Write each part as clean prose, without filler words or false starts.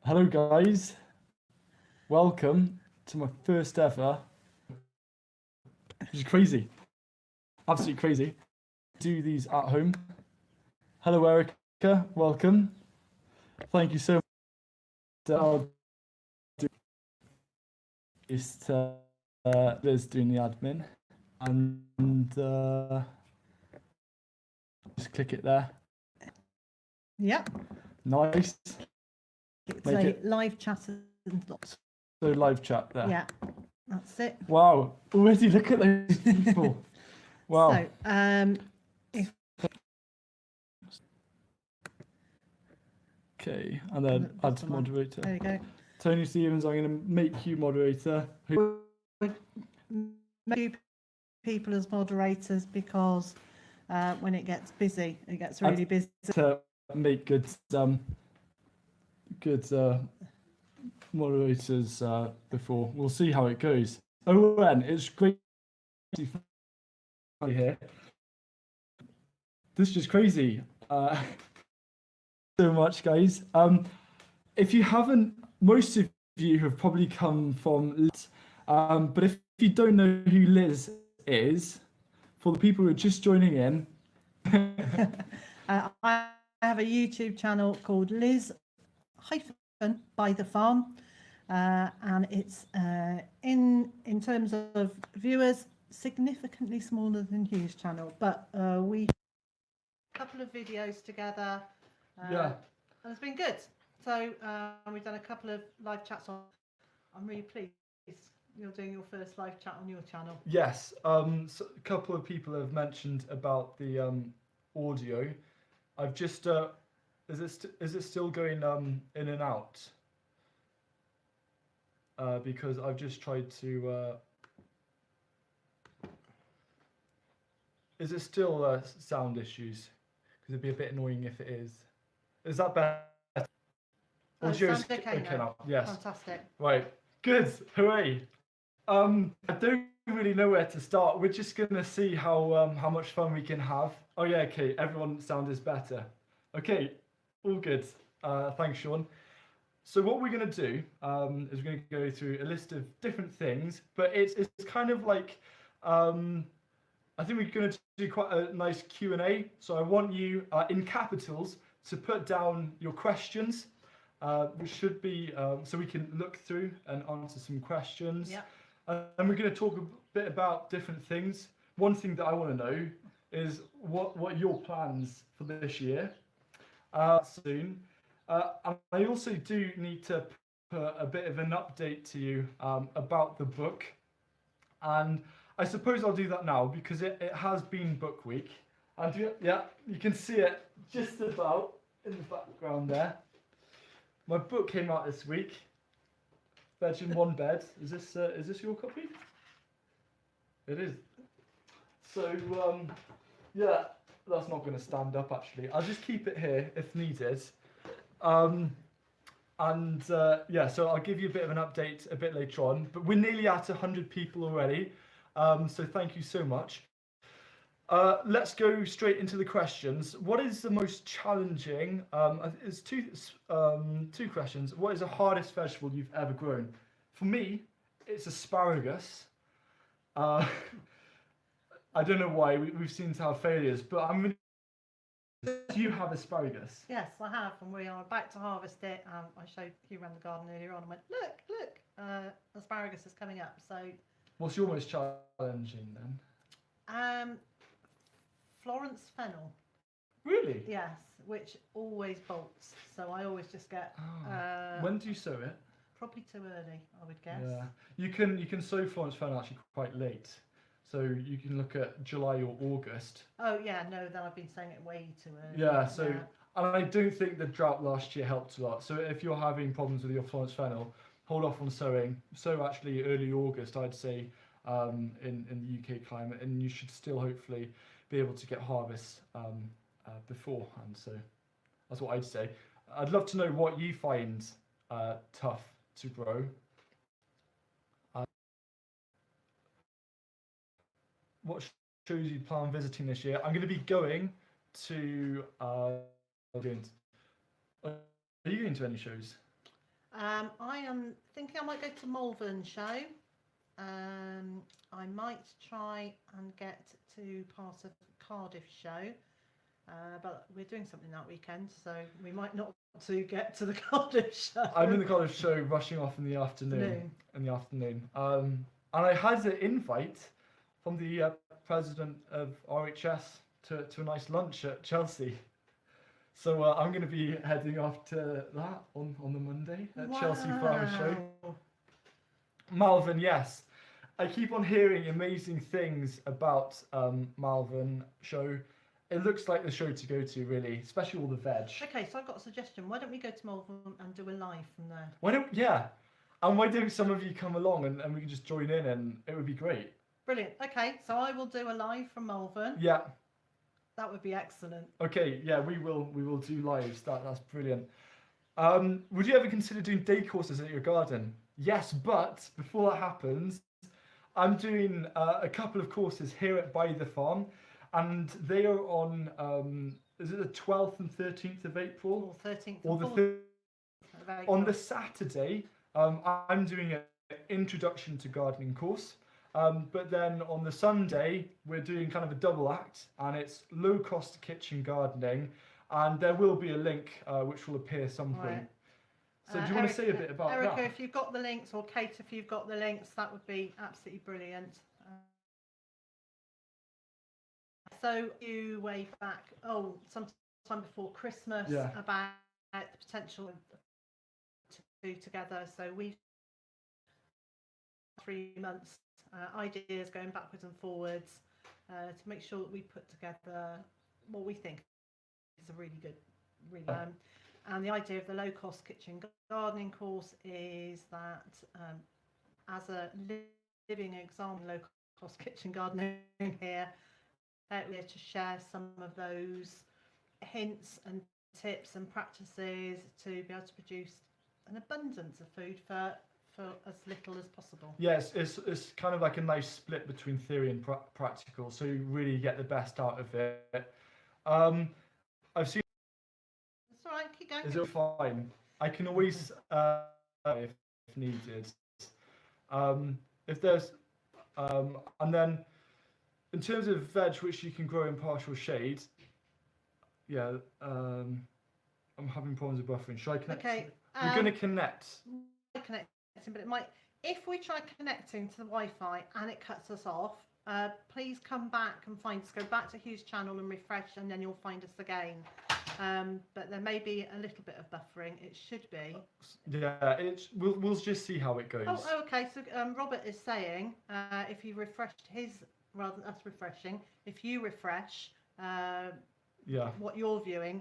Hello guys, welcome to my first ever, which is crazy, absolutely crazy. Do these at home. Hello Erica, welcome. Thank you so much. I'll do is Liz doing the admin, and just click it there. Yep. Nice. It's Make a it- live chat and lots. So live chat there. Yeah, that's it. Wow, already look at those people. Wow. So, if Okay, and then That's add the one. moderator. there you go. Tony Stevens, I'm going to make you moderator. Maybe people as moderators because when it gets busy, it gets really busy. To make good moderators before. We'll see how it goes. Owen, it's great to see you here. This is just crazy. So much, guys. If you haven't, most of you have probably come from Liz, but if you don't know who Liz is, for the people who are just joining in, I have a YouTube channel called Liz by the Farm, and it's in terms of viewers significantly smaller than Hugh's channel, but we have a couple of videos together. yeah. And it's been good. So we've done a couple of live chats on. I'm really pleased you're doing your first live chat on your channel. Yes, so a couple of people have mentioned about the audio. I've just is it still going in and out? Because I've just tried to. Is it still sound issues? Because it'd be a bit annoying if it is. Is that better? Audio's sounds okay now. Yes. Fantastic. Right. Good. Hooray. I don't really know where to start. We're just gonna see how much fun we can have. Oh yeah, okay. Everyone's sound is better. Okay, all good. Thanks, Sean. So what we're gonna do is we're gonna go through a list of different things, but it's kind of like I think we're gonna do quite a nice Q&A. So I want you in capitals to put down your questions, which should be so we can look through and answer some questions. Yeah. And we're going to talk a bit about different things. One thing that I want to know is what are your plans for this year soon. And I also do need to put a bit of an update to you about the book. And I suppose I'll do that now because it has been book week. And yeah, you can see it just about in the background there. My book came out this week. Bed in One Bed. Is this your copy? It is. So yeah, that's not going to stand up actually. I'll just keep it here if needed. Yeah, so I'll give you a bit of an update a bit later on. But we're nearly at 100 people already. So thank you so much. Let's go straight into the questions. What is the most challenging? It's two questions. What is the hardest vegetable you've ever grown? For me, it's asparagus. I don't know why we've seen to have failures, but I'm really. Do you have asparagus? Yes, I have, and we are about to harvest it. I showed Hugh around the garden earlier on and went, look, asparagus is coming up. So. What's your most challenging then? Florence fennel. Really? Yes, which always bolts. So I always just get. When do you sow it? Probably too early, I would guess. Yeah, you can sow Florence fennel actually quite late, so you can look at July or August. Oh yeah, no, then I've been sowing it way too early. Yeah, so and I don't think the drought last year helped a lot. So if you're having problems with your Florence fennel, hold off on sowing. Sow actually early August, I'd say, in the UK climate, and you should still hopefully be able to get harvests beforehand. So that's what I'd say. I'd love to know what you find tough to grow. What shows you plan on visiting this year? I'm going to be going to going to, are you going to any shows? I am thinking I might go to Malvern show. I might try and get to part of Cardiff show, but we're doing something that weekend, so we might not to get to the Cardiff show. I'm in the Cardiff show, rushing off in the afternoon. And I had an invite from the president of RHS to a nice lunch at Chelsea. So I'm going to be heading off to that on the Monday at Chelsea Farmers Show. Malvern, yes. I keep on hearing amazing things about Malvern Show. It looks like the show to go to, really, especially all the veg. Okay, so I've got a suggestion. Why don't we go to Malvern and do a live from there? And why don't some of you come along and we can just join in, and it would be great. Brilliant. Okay, so I will do a live from Malvern. Yeah. That would be excellent. Okay, yeah, we will do lives. That's brilliant. Would you ever consider doing day courses at your garden? Yes, but before that happens, I'm doing a couple of courses here at By the Farm, and they are on is it the 12th and 13th of April? Or 13th or the 14th of April. On the Saturday, I'm doing an introduction to gardening course. But then on the Sunday, we're doing kind of a double act, and it's low-cost kitchen gardening, and there will be a link which will appear some point. Right. So do you want to say a bit about Erica, that? if you've got the links, or Kate, if you've got the links, that would be absolutely brilliant. So you way back, sometime before Christmas, about the potential to do together. So we 3 months. Ideas going backwards and forwards to make sure that we put together what we think is a really good, and the idea of the low-cost kitchen gardening course is that as a living example of low-cost kitchen gardening here, we're to share some of those hints and tips and practices to be able to produce an abundance of food for as little as possible. Yes, it's kind of like a nice split between theory and practical, so you really get the best out of it. I've seen. It's all right, keep going. Is it fine? I can always, if needed. If there's, and then in terms of veg which you can grow in partial shade, I'm having problems with buffering. Should I connect? Okay. We're going to connect. But it might, if we try connecting to the Wi-Fi and it cuts us off, please come back and find us. Go back to Hugh's channel and refresh, and then you'll find us again. But there may be a little bit of buffering. It should be. Yeah, we'll just see how it goes. Oh, okay. So Robert is saying if you refreshed his, rather than us refreshing, if you refresh what you're viewing,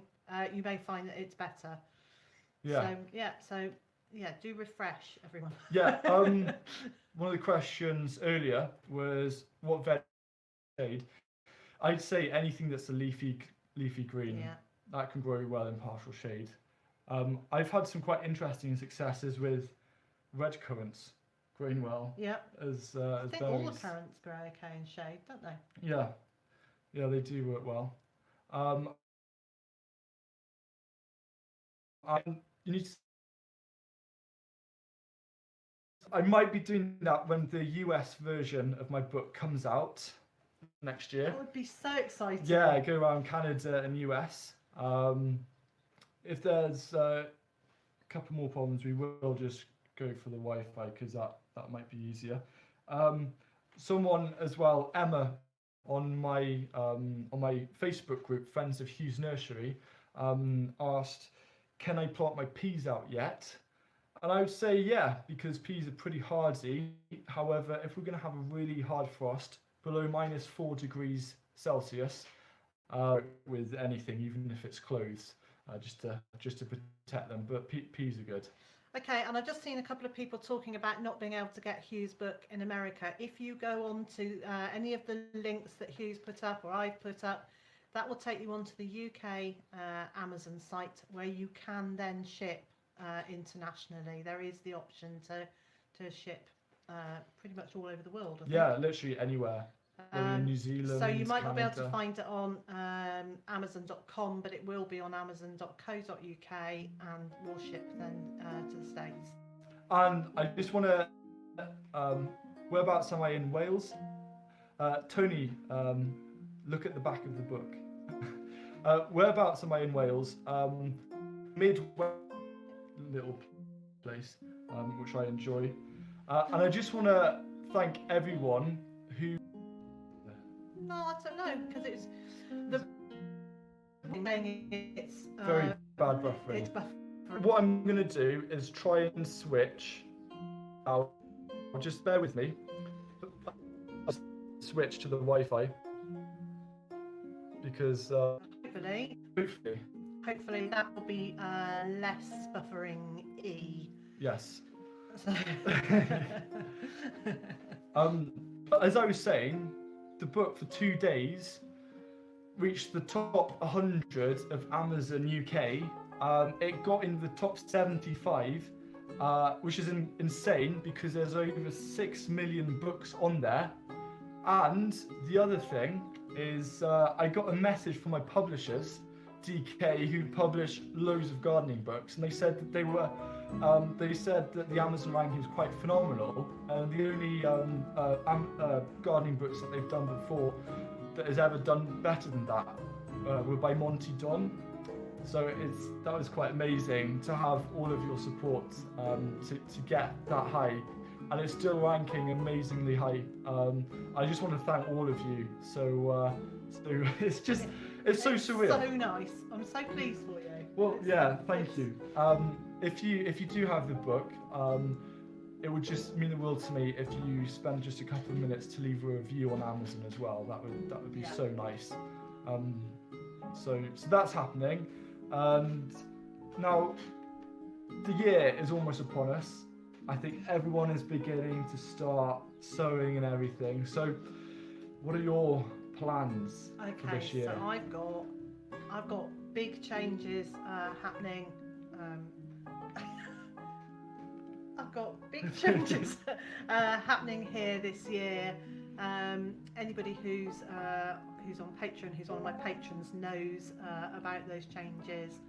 you may find that it's better. Yeah. So do refresh, everyone. Yeah. One of the questions earlier was what veg shade. I'd say anything that's a leafy green. Yeah. That can grow well in partial shade. I've had some quite interesting successes with red currants growing well. Yeah. As I think berries. all the currants grow okay in shade, don't they? Yeah. Yeah, they do work well. You need to, I might be doing that when the US version of my book comes out next year. That would be so exciting. Yeah, go around Canada and US. If there's a couple more problems, we will just go for the Wi-Fi because that might be easier. Someone as well, Emma, on my Facebook group, Friends of Hugh's Nursery, asked, can I plant my peas out yet? And I would say yeah, because peas are pretty hardy. However, if we're going to have a really hard frost below -4 degrees Celsius with anything, even if it's clothes, just to protect them. But peas are good. Okay, and I've just seen a couple of people talking about not being able to get Hugh's book in America. If you go on to any of the links that Hugh's put up or I've put up, that will take you onto the UK Amazon site where you can then ship internationally. There is the option to ship pretty much all over the world. I think. Yeah, literally anywhere. in New Zealand. So you might not be able to Canada. find it on Amazon.com, but it will be on Amazon.co.uk, and will ship then to the States. And I just want to, whereabouts am I in Wales? Tony, look at the back of the book. Whereabouts am I in Wales? Midway, little place, which I enjoy. And I just want to thank everyone who... No, I don't know, because it's it's Very bad buffering. it's buffering. What I'm going to do is try and switch. I'll just bear with me. I'll switch to the Wi-Fi because Hopefully that will be less buffering-y. yes. So But as I was saying, the book for 2 days reached the top 100 of Amazon UK. It got in the top 75, which is insane because there's over 6 million books on there. And the other thing is I got a message from my publishers, DK, who publish loads of gardening books, and they said that they said that the Amazon ranking was quite phenomenal, and the only gardening books that they've done before that has ever done better than that were by Monty Don. So that was quite amazing to have all of your support to get that high, and it's still ranking amazingly high. I just want to thank all of you. So it's so surreal. So nice. I'm so pleased for you. Well, yeah, thank you. If you do have the book, it would just mean the world to me if you spend just a couple of minutes to leave a review on Amazon as well. That would be so nice. So that's happening. And now the year is almost upon us. I think everyone is beginning to start sowing and everything. So what are your plans for this year? So I've got big changes happening. I've got big changes happening here this year. Anybody who's on Patreon, who's one of my patrons, knows about those changes.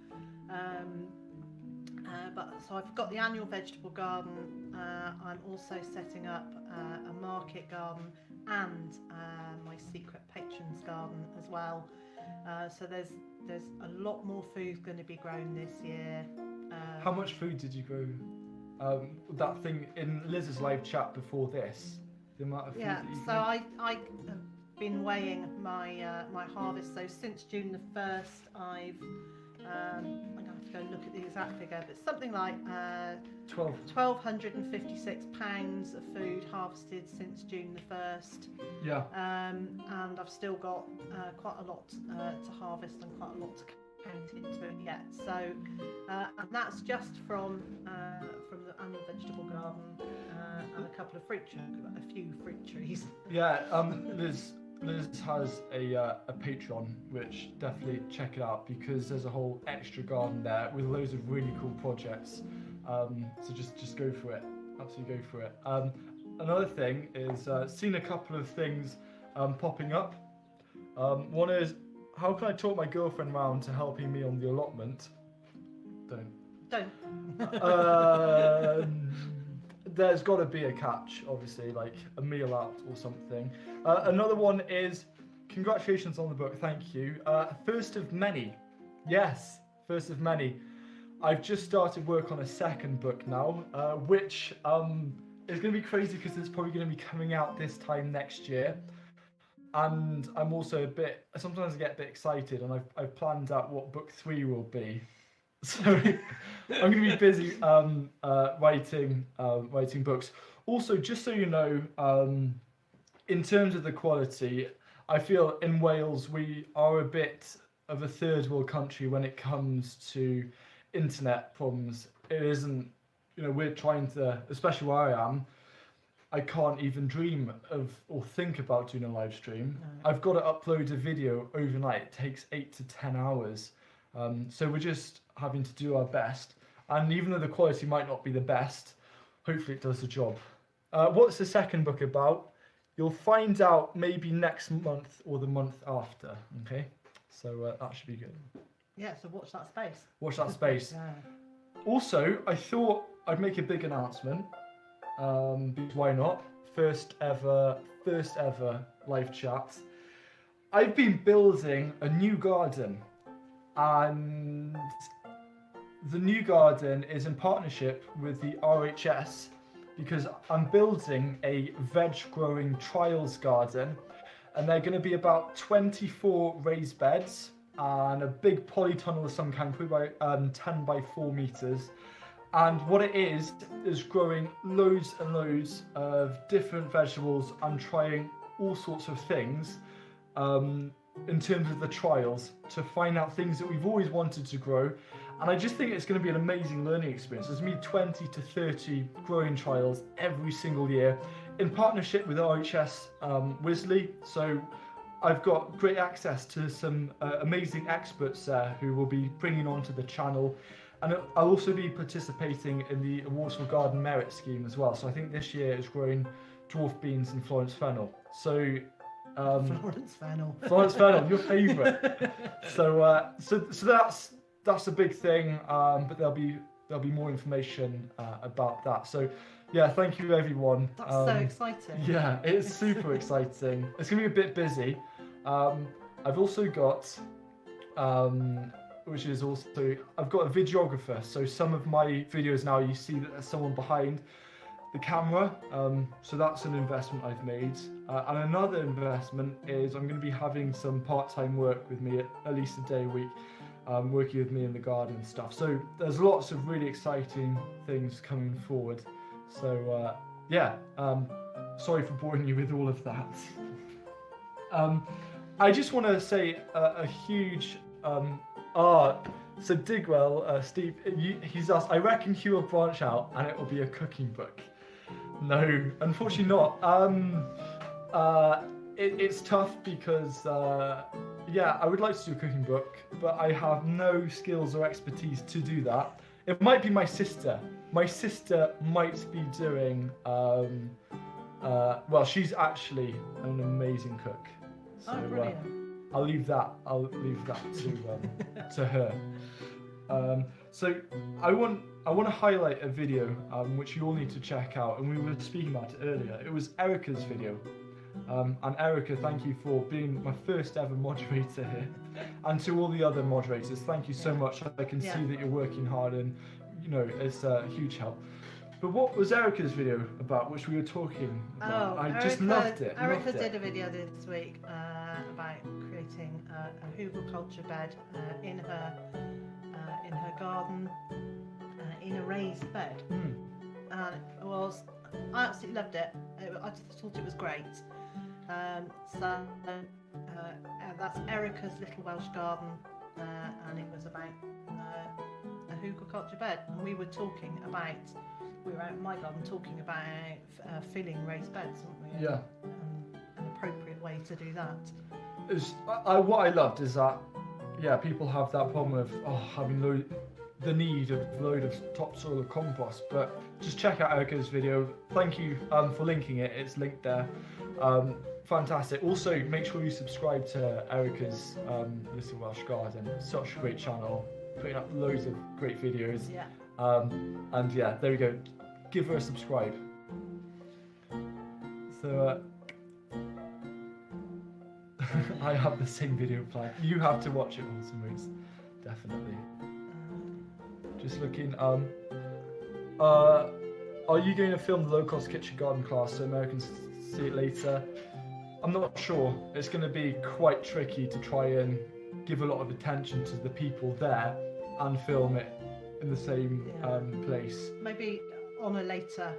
But so I've got the annual vegetable garden. I'm also setting up a market garden and my secret patrons garden as well. So there's a lot more food going to be grown this year. How much food did you grow? That thing in Liz's live chat before this, the amount of food that you so I have been weighing my harvest. So since June the 1st, I'm going to have to go look at the exact figure, but something like 1,256 pounds of food harvested since June the 1st. Yeah. And I've still got quite a lot to harvest and quite a lot to count into it yet. So, and that's just from the annual vegetable garden and a couple of a few fruit trees. Yeah. Liz has a Patreon, which definitely check it out because there's a whole extra garden there with loads of really cool projects. So just go for it. Absolutely go for it. Another thing is seen a couple of things popping up. One is, how can I talk my girlfriend round to helping me on the allotment? Don't. There's got to be a catch, obviously, like a meal out or something. Another one is, congratulations on the book, thank you. First of many. Yes, first of many. I've just started work on a second book now, which is going to be crazy because it's probably going to be coming out this time next year. And I'm also sometimes I get a bit excited, and I've planned out what book 3 will be. So I'm going to be busy writing books. Also, just so you know, in terms of the quality, I feel in Wales we are a bit of a third world country when it comes to internet problems. It isn't, we're trying to, especially where I am, I can't even dream of or think about doing a live stream. No. I've got to upload a video overnight. It takes 8 to 10 hours. So we're just having to do our best. And even though the quality might not be the best, hopefully it does the job. What's the second book about? You'll find out maybe next month or the month after. Okay, so that should be good. Yeah, so watch that space. Watch that space. Yeah. Also, I thought I'd make a big announcement. Because why not? First ever live chat. I've been building a new garden, and the new garden is in partnership with the RHS, because I'm building a veg growing trials garden, and they're going to be about 24 raised beds and a big polytunnel of some kind, probably by 10 by 4 meters. And what it is growing loads and loads of different vegetables and trying all sorts of things in terms of the trials to find out things that we've always wanted to grow. And I just think it's going to be an amazing learning experience. There's going to be 20 to 30 growing trials every single year in partnership with RHS Wisley. So I've got great access to some amazing experts there who will be bringing onto the channel. And I'll also be participating in the Awards for Garden Merit scheme as well. So I think this year is growing dwarf beans and Florence fennel. So Florence fennel. Florence fennel, your favourite. So that's a big thing. But there'll be more information about that. So yeah, thank you everyone. That's so exciting. Yeah, it's super exciting. It's gonna be a bit busy. I've also got I've got a videographer, so some of my videos now you see that there's someone behind the camera, so that's an investment I've made. And another investment is I'm going to be having some part-time work with me at least a day a week, working with me in the garden and stuff. So there's lots of really exciting things coming forward. So sorry for boring you with all of that. I just want to say a huge so Digwell, Steve, he's asked, I reckon he will branch out and it will be a cooking book. No, unfortunately not. It's tough because, I would like to do a cooking book, but I have no skills or expertise to do that. It might be my sister. My sister might be doing, she's actually an amazing cook. So, Oh, brilliant. I'll leave that to her. So I want to highlight a video which you all need to check out, and we were speaking about it earlier. It was Erica's video, and Erica, thank you for being my first ever moderator here, and to all the other moderators, thank you so much. I can see that you're working hard, and it's a huge help. But what was Erica's video about, which we were talking about? Just loved it. Erica did a video this week about creating a hugelkultur bed in her garden, in a raised bed. And I absolutely loved it. I just thought it was great. That's Erica's Little Welsh Garden, and it was about a hugelkultur bed. And we were out in my garden talking about filling raised beds, weren't we? Yeah. An appropriate way to do that. What I loved is that, people have that problem of having the need of a load of topsoil or compost, but just check out Erica's video. Thank you for linking it. It's linked there. Fantastic. Also, make sure you subscribe to Erica's Little Welsh Garden. Such a great channel, putting up loads of great videos. Yeah. There we go. Give her a subscribe. So I have the same video planned. You have to watch it, Awesome Roots, definitely. Just looking. Are you going to film the low-cost kitchen garden class so Americans see it later? I'm not sure. It's going to be quite tricky to try and give a lot of attention to the people there and film it in the same place. Maybe on a later.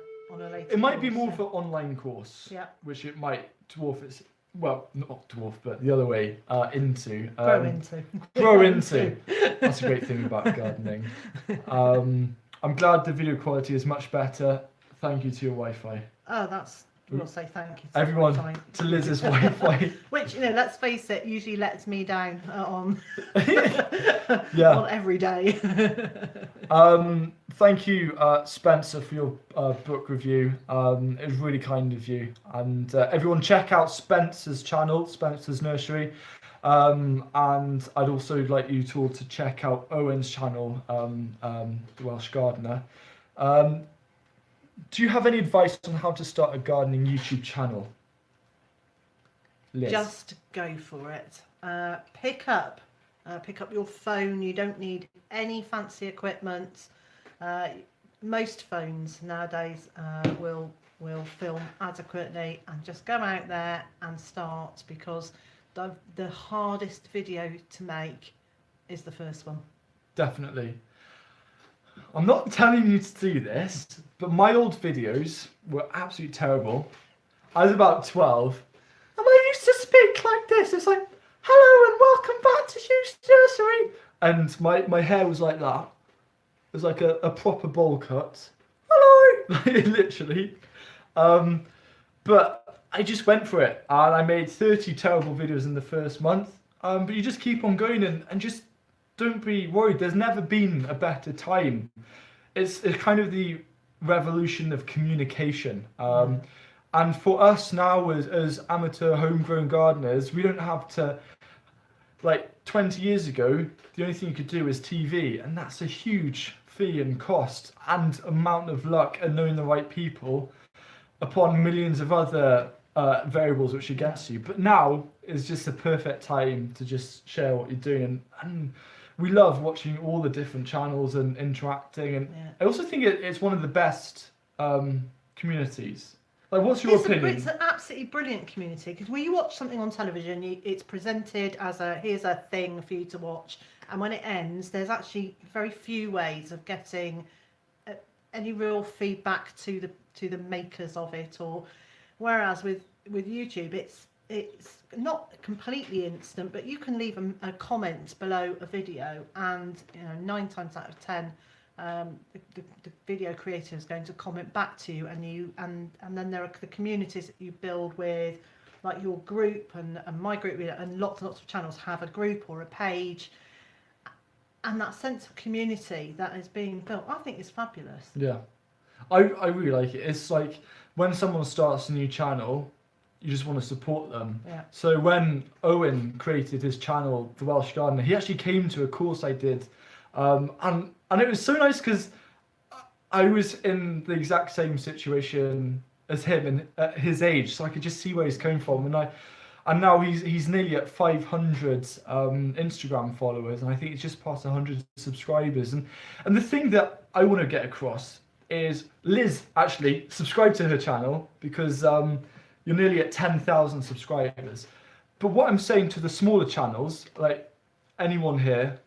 It might be more of an online course. Yeah. Which it might dwarf its. Well, not dwarf, but the other way into. Grow into. Grow into. That's a great thing about gardening. I'm glad the video quality is much better. Thank you to your Wi-Fi. We'll say thank you to everyone, Wi-Fi. to Liz's Wi-Fi. Which, let's face it, usually lets me down on on every day. thank you, Spencer, for your book review. It was really kind of you. And everyone, check out Spencer's channel, Spencer's Nursery. And I'd also like you to all to check out Owen's channel, The Welsh Gardener. Do you have any advice on how to start a gardening YouTube channel, Liz? Just go for it. Pick up your phone. You don't need any fancy equipment. Most phones nowadays will film adequately, and just go out there and start, because the hardest video to make is the first one. Definitely. I'm not telling you to do this, but my old videos were absolutely terrible. I was about 12, and I used to speak like this. It's like, hello and welcome back to Hugh's Nursery. And my hair was like that. It was like a proper bowl cut. Hello! Literally. But I just went for it, and I made 30 terrible videos in the first month. But you just keep on going and just don't be worried. There's never been a better time. It's kind of the revolution of communication. And for us now as amateur homegrown gardeners, we don't have to, like 20 years ago, the only thing you could do is TV, and that's a huge fee and cost and amount of luck and knowing the right people upon millions of other variables which against you. But now is just the perfect time to just share what you're doing, and we love watching all the different channels and interacting. And I also think it's one of the best communities. Like, what's your opinion? It's an absolutely brilliant community, because when you watch something on television, it's presented as here's a thing for you to watch, and when it ends, there's actually very few ways of getting any real feedback to the makers of it. Or whereas with YouTube, it's not completely instant, but you can leave a comment below a video, and 9 times out of 10 the video creator is going to comment back to you, and then there are the communities that you build with, like your group and my group, and lots and lots of channels have a group or a page, and that sense of community that is being built, I think, is fabulous. Yeah, I really like it. It's like when someone starts a new channel, you just want to support them. Yeah. So when Owen created his channel, The Welsh Gardener, he actually came to a course I did, and it was so nice because I was in the exact same situation as him and at his age, so I could just see where he's coming from. And now he's nearly at 500 Instagram followers, and I think he's just past 100 subscribers. And the thing that I want to get across is Liz actually subscribe to her channel, because you're nearly at 10,000 subscribers. But what I'm saying to the smaller channels, like anyone here,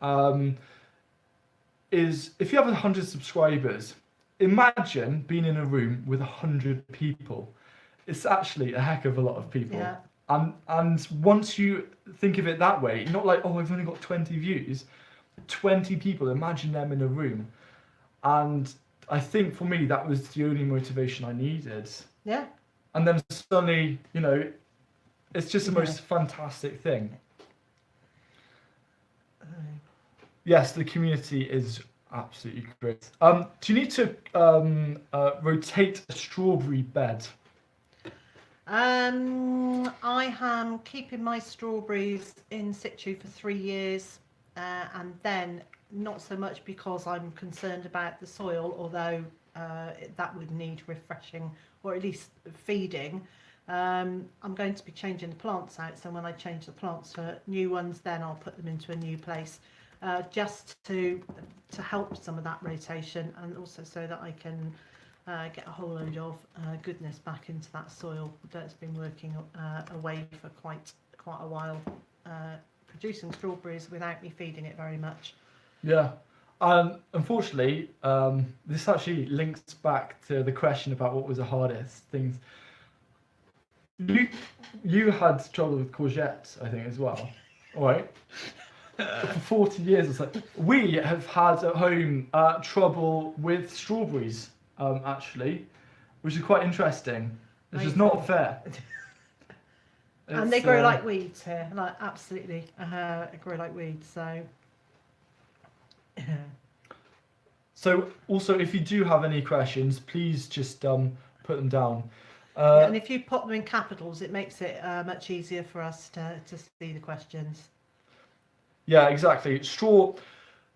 is if you have 100 subscribers, imagine being in a room with 100 people. It's actually a heck of a lot of people. Yeah. And once you think of it that way, not like, oh, I've only got 20 views, 20 people, imagine them in a room. And I think for me, that was the only motivation I needed. Yeah. And then suddenly, it's just the most fantastic thing. Yes, the community is absolutely great. Do you need to rotate a strawberry bed? I am keeping my strawberries in situ for 3 years, and then not so much because I'm concerned about the soil, although that would need refreshing or at least feeding. I'm going to be changing the plants out, so when I change the plants for new ones, then I'll put them into a new place, just to help some of that rotation, and also so that I can get a whole load of goodness back into that soil that's been working away for quite a while, producing strawberries without me feeding it very much. Yeah. Unfortunately, this actually links back to the question about what was the hardest things. You had trouble with courgettes, I think, as well. All right. For 40 years or so. We have had at home trouble with strawberries, actually, which is quite interesting. It's just not fair. And they grow like weeds here, like absolutely grow like weeds. So So also, if you do have any questions, please just put them down. Yeah, and if you pop them in capitals, it makes it much easier for us to see the questions. Yeah, exactly. Straw.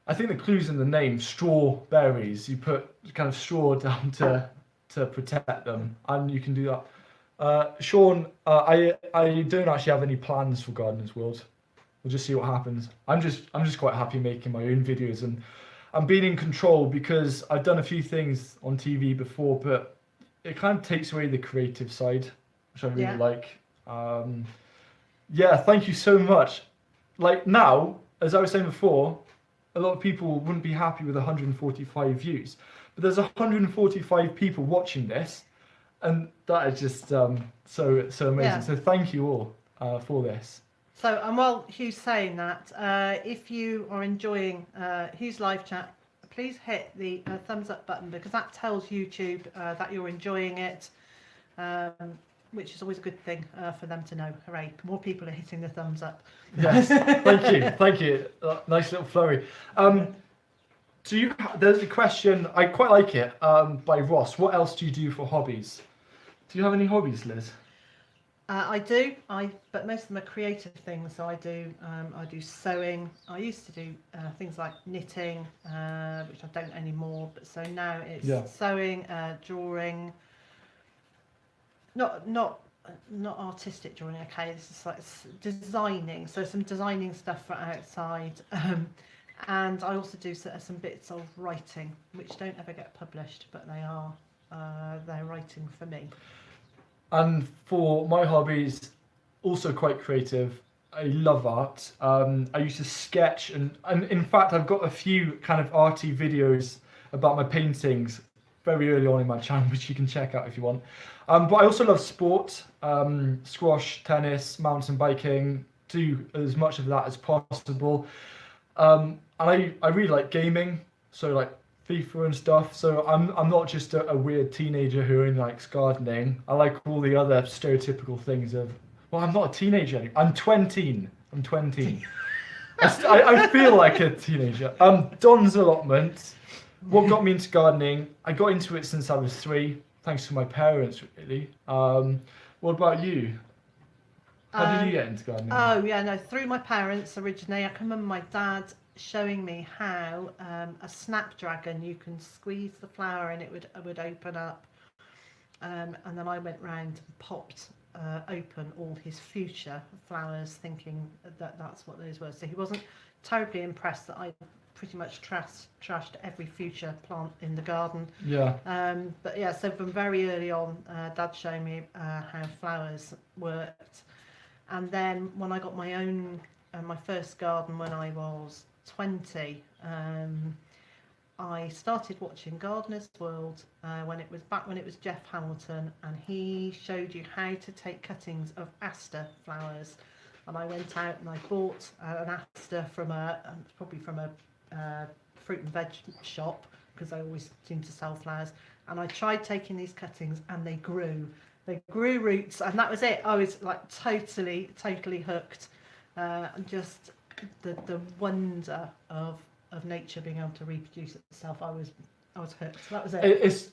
I think the clue's in the name. Strawberries. You put kind of straw down to protect them, and you can do that. Sean, I don't actually have any plans for Gardener's World. We'll just see what happens. I'm just quite happy making my own videos, and I'm being in control because I've done a few things on TV before, but it kind of takes away the creative side, which I really like. Yeah, thank you so much. Like now, as I was saying before, a lot of people wouldn't be happy with 145 views, but there's 145 people watching this, and that is just so amazing. Yeah. So thank you all for this. So, and while Hugh's saying that, if you are enjoying Hugh's live chat, please hit the thumbs up button, because that tells YouTube that you're enjoying it, which is always a good thing for them to know. Hooray, more people are hitting the thumbs up. Yes, thank you. Nice little flurry. There's a question, I quite like it, by Ross. What else do you do for hobbies? Do you have any hobbies, Liz? I do, but most of them are creative things. So I do sewing. I used to do things like knitting, which I don't anymore. But so now it's sewing, drawing. Not artistic drawing. Okay, this is like designing. So some designing stuff for outside, and I also do some bits of writing, which don't ever get published, but they're writing for me. And for my hobbies, also quite creative. I love art. I used to sketch, and in fact, I've got a few kind of arty videos about my paintings very early on in my channel, which you can check out if you want. But I also love sport, squash, tennis, mountain biking, do as much of that as possible. And I really like gaming, so like FIFA and stuff. So I'm not just a weird teenager who only likes gardening. I like all the other stereotypical things of, well, I'm not a teenager anymore. I'm 20. I feel like a teenager. Don's allotment. What got me into gardening? I got into it since I was 3, thanks to my parents, really. What about you? How did you get into gardening? Oh yeah, no, through my parents originally. I can remember my dad showing me how a snapdragon, you can squeeze the flower and it would open up, and then I went round and popped open all his fuchsia flowers, thinking that's what those were. So he wasn't terribly impressed that I pretty much trashed every fuchsia plant in the garden. But yeah, so from very early on, Dad showed me how flowers worked, and then when I got my own my first garden when I was 20, I started watching Gardener's World when it was Jeff Hamilton, and he showed you how to take cuttings of aster flowers. And I went out and I bought an aster from probably from a fruit and veg shop, because I always seem to sell flowers. And I tried taking these cuttings, and they grew roots, and that was it. I was like totally hooked, and just the wonder of nature being able to reproduce itself. I was hooked. That was it. It's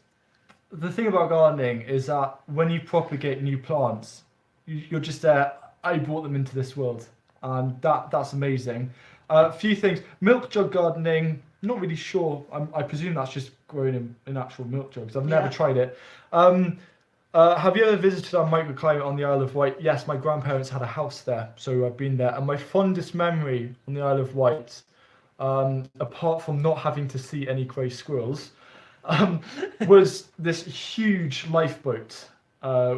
the thing about gardening is that when you propagate new plants, you're just I brought them into this world, and that's amazing. A few things. Milk jug gardening, not really sure. I presume that's just growing in actual milk jugs. I've never tried it. Have you ever visited our microclimate on the Isle of Wight? Yes, my grandparents had a house there, so I've been there. And my fondest memory on the Isle of Wight, apart from not having to see any grey squirrels, was this huge lifeboat,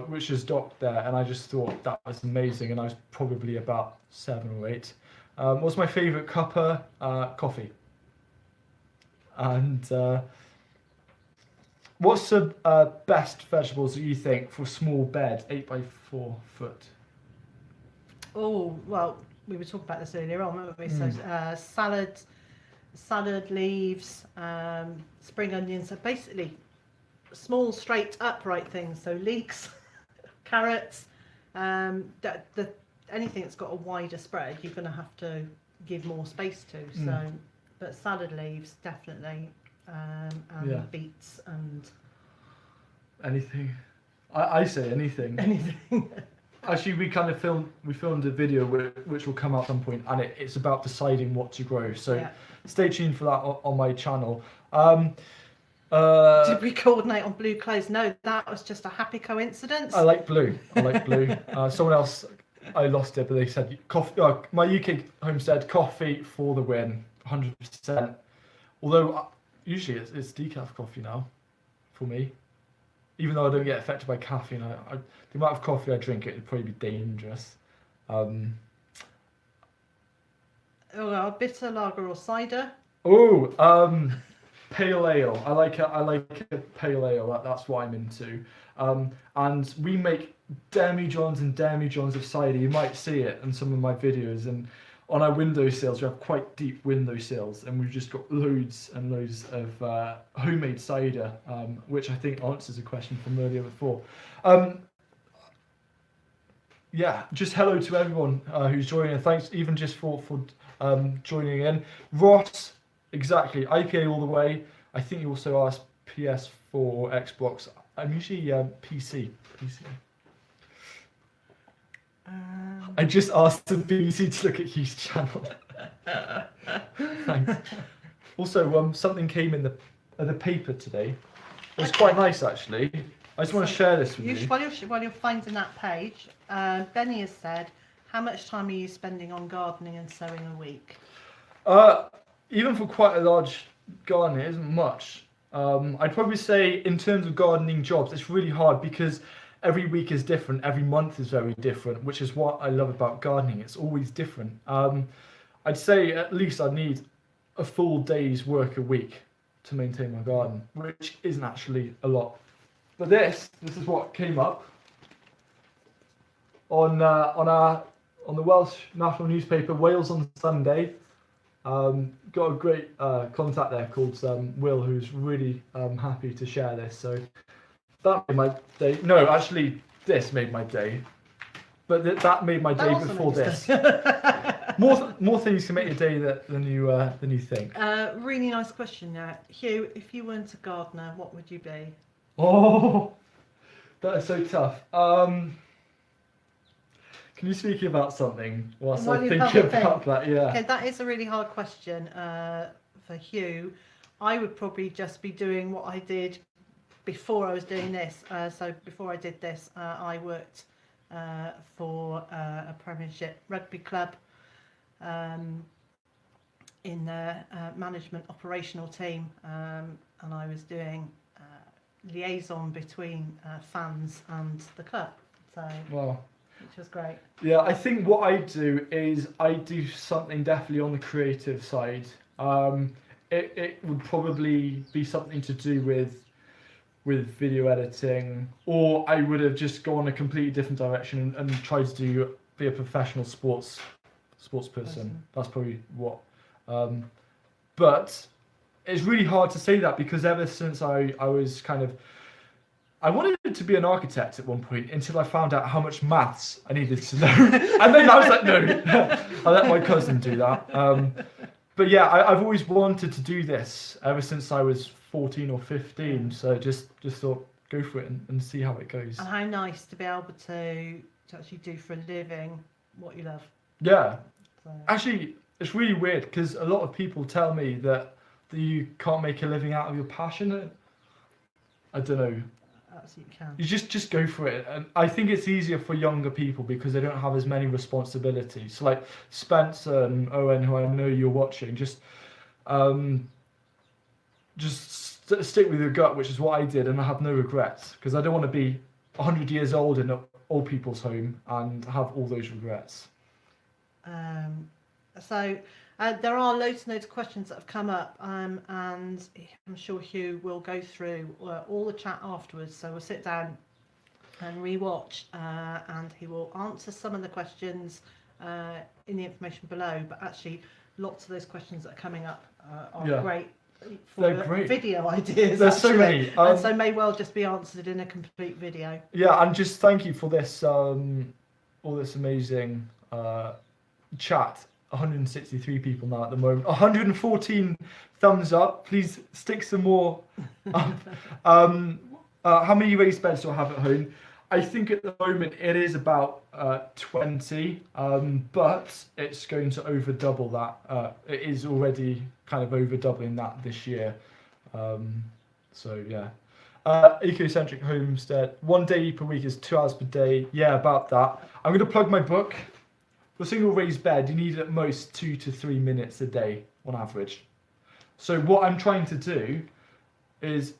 which is docked there. And I just thought that was amazing. And I was probably about 7 or 8. What's my favourite cuppa? Coffee. And what's the best vegetables that you think for a small bed, 8 by 4 foot? Oh, well, we were talking about this earlier on, weren't we? So salad leaves, spring onions, so basically small, straight, upright things. So leeks, carrots, anything that's got a wider spread, you're going to have to give more space to. So, but salad leaves, definitely. and Yeah. beets and Anything. I say anything. anything. Actually, we filmed a video which will come out at some point, and it's about deciding what to grow. So Yeah. stay tuned for that on my channel. Did we coordinate on blue clothes? No, that was just a happy coincidence. I like blue. Someone else, I lost it, but they said coffee. My UK home said coffee for the win, 100%. Although usually it's decaf coffee now, for me. Even though I don't get affected by caffeine, the amount of coffee I drink, it would probably be dangerous. Oh, well, bitter lager or cider. Pale ale. I like a pale ale. That's what I'm into. And we make demi-johns and demi-johns of cider. You might see it in some of my videos. And on our windowsills, we have quite deep windowsills, and we've just got loads and loads of homemade cider, which I think answers a question from earlier before. Yeah, just hello to everyone who's joining. Thanks even just for joining in. Ross, exactly. IPA all the way. I think you also asked PS4, Xbox. I'm usually PC. I just asked the BBC to look at Hugh's channel. Thanks. Also, something came in the paper today. It was quite nice, actually. I just want to share this with you. While you're finding that page, Benny has said, how much time are you spending on gardening and sowing a week? Even for quite a large garden, it isn't much. I'd probably say in terms of gardening jobs, it's really hard because every week is different, every month is very different, which is what I love about gardening. It's always different. I'd say at least I need a full day's work a week to maintain my garden, which isn't actually a lot. But this is what came up on the Welsh national newspaper, Wales on Sunday. Got a great contact there called Will, who's really happy to share this. So that made my day. No, actually, this made my day. But that made my day before this. More things can make your day than you think. Really nice question now. Hugh, if you weren't a gardener, what would you be? Oh, that is so tough. Can you speak about something whilst I think about that? Yeah. Okay, that is a really hard question for Hugh. I would probably just be doing what I did before I was doing this. So before I did this, I worked for a Premiership rugby club in their management operational team, and I was doing liaison between fans and the club. So. Wow. Which was great. Yeah, I think what I do is I do something definitely on the creative side. It would probably be something to do with video editing, or I would have just gone a completely different direction and tried to be a professional sports person. That's probably what. But it's really hard to say that because ever since I was I wanted to be an architect at one point until I found out how much maths I needed to know. And then I was like, no, I let my cousin do that. But yeah, I've always wanted to do this ever since I was 14 or 15. So just thought, go for it and see how it goes. And how nice to be able to actually do for a living what you love. Yeah. So. Actually, it's really weird because a lot of people tell me that you can't make a living out of your passion. I don't know. Absolutely can. You just go for it, and I think it's easier for younger people because they don't have as many responsibilities. So like Spencer and Owen, who I know you're watching, just stick with your gut, which is what I did, and I have no regrets because I don't want to be 100 years old in an old people's home and have all those regrets. So there are loads and loads of questions that have come up, and I'm sure Hugh will go through all the chat afterwards. So we'll sit down and re-watch, and he will answer some of the questions in the information below. But actually, lots of those questions that are coming up are great for great video ideas. There's so many, and so may well just be answered in a complete video. Yeah, and just thank you for this, all this amazing chat. 163 people now at the moment. 114 thumbs up. Please stick some more up. How many raised beds do I have at home? I think at the moment it is about 20, but it's going to over double that. It is already kind of over doubling that this year. So yeah. Ecocentric homestead. 1 day per week is 2 hours per day. Yeah, about that. I'm going to plug my book. For a single raised bed, you need at most 2 to 3 minutes a day on average. So what I'm trying to do is,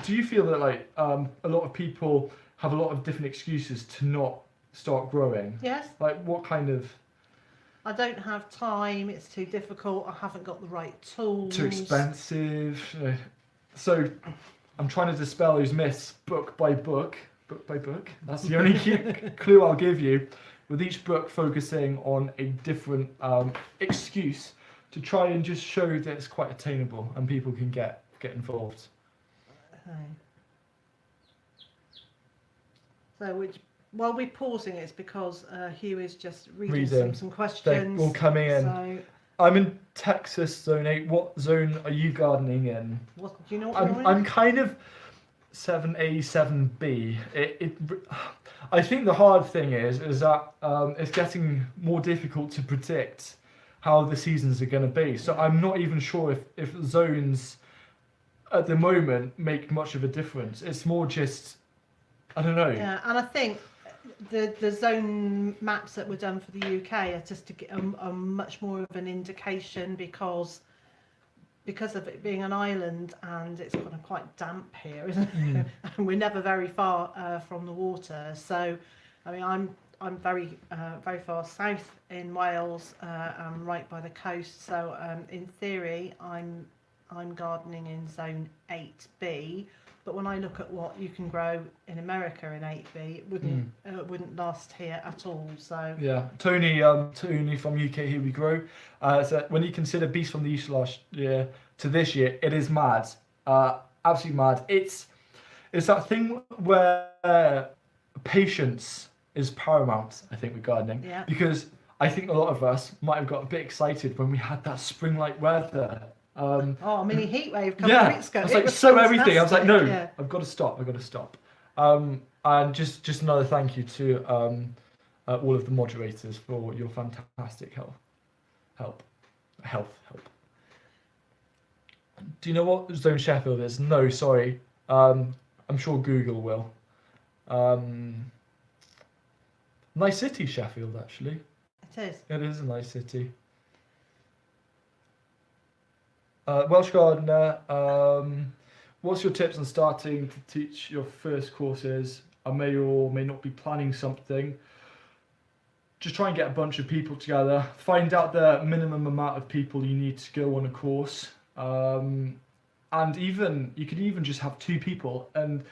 do you feel that like a lot of people have a lot of different excuses to not start growing? Yes. Like what kind of? I don't have time. It's too difficult. I haven't got the right tools. Too expensive. So I'm trying to dispel those myths book by book. Book by book. That's the only clue I'll give you. With each book focusing on a different excuse to try and just show that it's quite attainable and people can get involved. Okay. So while we're pausing, it's because Hugh is just reading some questions. They're all coming in. So, I'm in Texas, zone 8. What zone are you gardening in? do you know what I'm kind of 7A, 7B. I think the hard thing is that it's getting more difficult to predict how the seasons are going to be. So I'm not even sure if zones at the moment make much of a difference. It's more just, I don't know. Yeah, and I think the zone maps that were done for the UK are just to get a much more of an indication because of it being an island and it's kind of quite damp here, isn't it? And we're never very far from the water. So, I mean, I'm very far south in Wales. I'm right by the coast. So, in theory, I'm gardening in zone 8B. But when I look at what you can grow in America in 8B, it wouldn't last here at all. So yeah, Tony from UK Here We Grow. So when you consider beasts from the east last year to this year, it is mad, absolutely mad. It's that thing where patience is paramount. I think with gardening, because I think a lot of us might have got a bit excited when we had that spring-like weather. a mini heat wave coming a weeks ago. I was like, so everything. I was like, no, I've got to stop. And just another thank you to all of the moderators for your fantastic help. Do you know what Zone Sheffield is? No, sorry. I'm sure Google will. Nice city, Sheffield, actually. It is. It is a nice city. Welsh Gardener, what's your tips on starting to teach your first courses? I may or may not be planning something. Just try and get a bunch of people together. Find out the minimum amount of people you need to go on a course. And you could even just have 2 people, and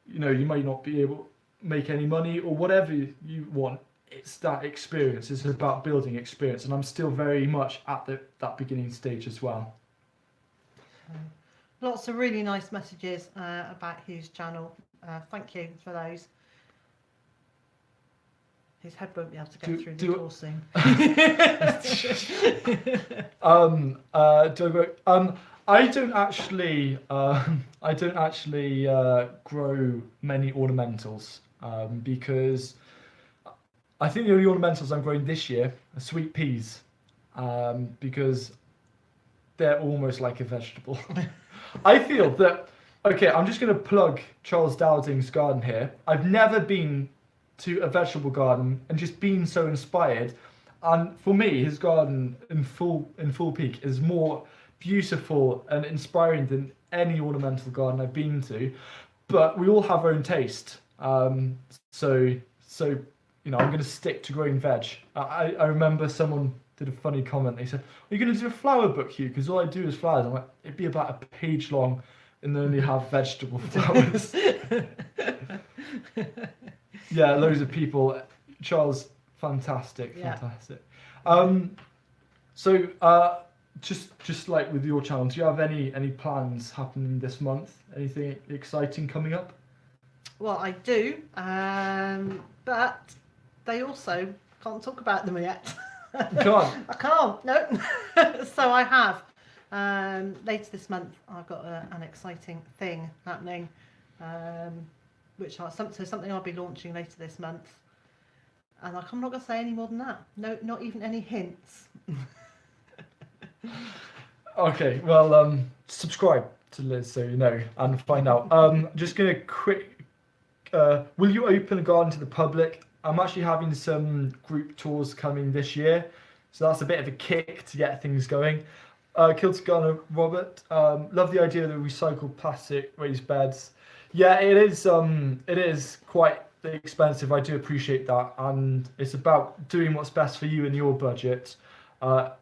you might not be able to make any money or whatever you want. It's that experience. It's about building experience, and I'm still very much at that beginning stage as well. Lots of really nice messages about Hugh's channel. Thank you for those. His head won't be able to get through the door soon. I don't actually grow many ornamentals because I think the only ornamentals I'm growing this year are sweet peas because they're almost like a vegetable. I feel that, okay, I'm just going to plug Charles Dowding's garden here. I've never been to a vegetable garden and just been so inspired. And for me, his garden in full peak is more beautiful and inspiring than any ornamental garden I've been to. But we all have our own taste. So I'm going to stick to growing veg. I remember someone did a funny comment. They said, "Are you going to do a flower book, Hugh? Because all I do is flowers." I'm like, it'd be about a page long and only have vegetable flowers. Yeah, loads of people. Charles, fantastic. So just like with your channel, do you have any plans happening this month? Anything exciting coming up? Well, I do, but they also can't talk about them yet. can't. I can't. No. So I have. Later this month, I've got an exciting thing happening, something I'll be launching later this month. And I'm not going to say any more than that. No, not even any hints. Okay, well, subscribe to Liz so you know and find out. Just gonna quick. Will you open a garden to the public? I'm actually having some group tours coming this year, so that's a bit of a kick to get things going. Kilter Gardener Robert, love the idea of the recycled plastic raised beds. Yeah, it is quite expensive. I do appreciate that, and it's about doing what's best for you and your budget,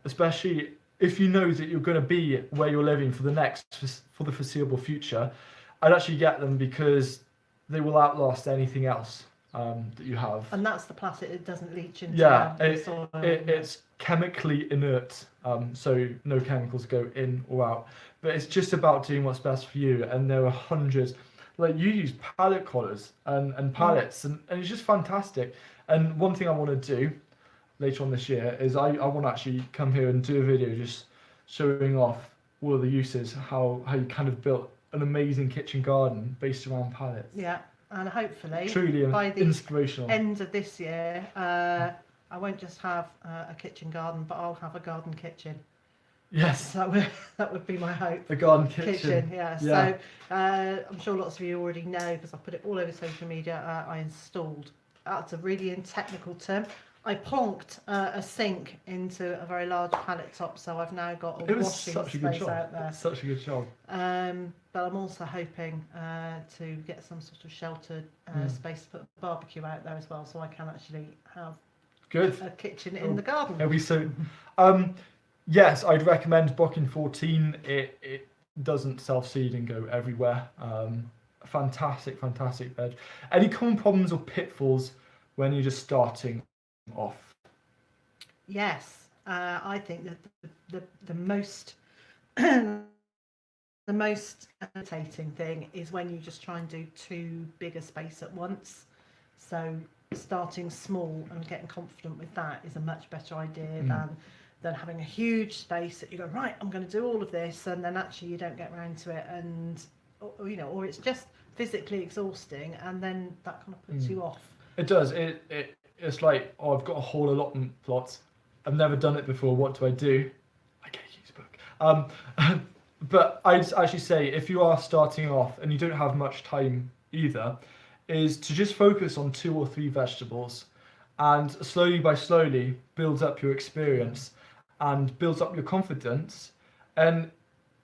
especially if you know that you're going to be where you're living for the foreseeable future. I'd actually get them because they will outlast anything else that you have. And that's the plastic that doesn't leach into the soil. It's chemically inert, so no chemicals go in or out. But it's just about doing what's best for you. And there are hundreds. Like, you use pallet collars and pallets, and it's just fantastic. And one thing I want to do later on this year is I want to actually come here and do a video just showing off all of the uses, how you kind of built an amazing kitchen garden based around pallets. Yeah, and hopefully Truly by the inspirational. end of this year, I won't just have a kitchen garden, but I'll have a garden kitchen. Yes, That would be my hope. the garden kitchen. Yeah. Yeah. So I'm sure lots of you already know, because I put it all over social media. I installed. That's a really technical term. I plonked a sink into a very large pallet top, so I've now got a washing space out there. Such a good job. But I'm also hoping to get some sort of sheltered space to put a barbecue out there as well, so I can actually have Good. a kitchen in the garden. It'll be soon. Yes, I'd recommend Bocking 14. It doesn't self-seed and go everywhere. Fantastic veg. Any common problems or pitfalls when you're just starting off? Yes, I think that the most the most irritating thing is when you just try and do too big a space at once. So starting small and getting confident with that is a much better idea than having a huge space that you go, right, I'm going to do all of this, and then actually you don't get around to it, and or it's just physically exhausting, and then that kind of puts you off. It does. It's like, I've got a whole allotment plot. I've never done it before. What do? I get a used book. But I'd actually say, if you are starting off and you don't have much time either, is to just focus on 2 or 3 vegetables, and slowly builds up your experience and builds up your confidence. And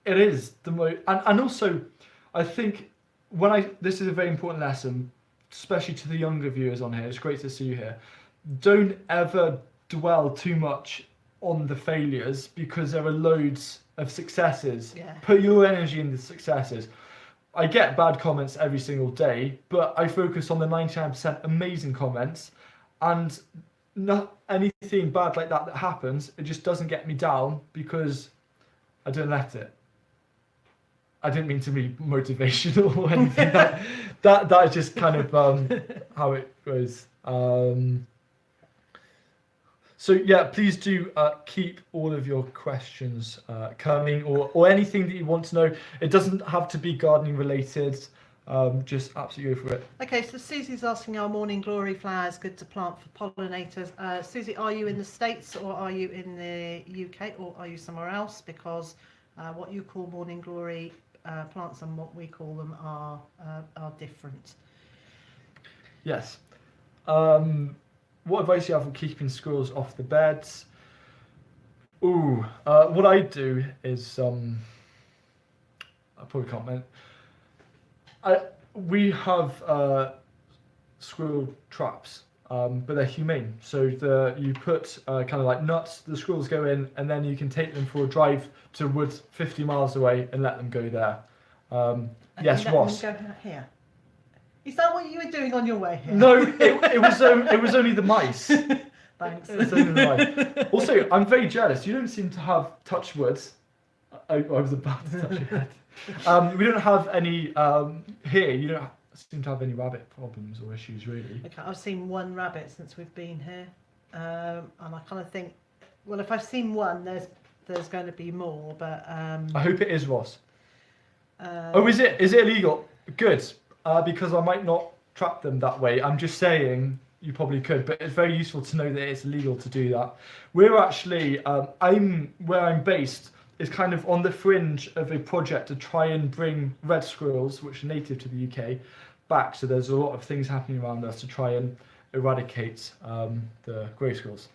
it is the most, and also I think this is a very important lesson, especially to the younger viewers on here. It's great to see you here. Don't ever dwell too much on the failures, because there are loads of successes. Yeah. Put your energy in the successes. I get bad comments every single day, but I focus on the 99% amazing comments, and not anything bad like that happens. It just doesn't get me down, because I don't let it. I didn't mean to be motivational or anything. that is just kind of how it goes. So yeah, please do keep all of your questions coming, or anything that you want to know. It doesn't have to be gardening related. Just absolutely go for it. Okay, so Susie's asking, are morning glory flowers good to plant for pollinators? Susie, are you in the States, or are you in the UK, or are you somewhere else? Because what you call morning glory plants and what we call them are different. Yes. What advice do you have for keeping squirrels off the beds? What I do is I probably can't mention. We have squirrel traps, but they're humane. So you put kind of like nuts. The squirrels go in, and then you can take them for a drive to woods 50 miles away and let them go there. Yes, Ross. Them go here. Is that what you were doing on your way here? No, it was only the mice. Thanks. It was only the mice. Also, I'm very jealous. You don't seem to have touch woods. I was about to touch your head. We don't have any here. You don't seem to have any rabbit problems or issues, really. Okay, I've seen one rabbit since we've been here, and I kind of think Well, if I've seen one, there's going to be more, but I hope it is Ross. uh, Oh, is it illegal? Good, because I might not trap them that way. I'm just saying you probably could, but it's very useful to know that it's illegal to do that. We're actually, where I'm based is kind of on the fringe of a project to try and bring red squirrels, which are native to the UK, back. So there's a lot of things happening around us to try and eradicate the grey squirrels.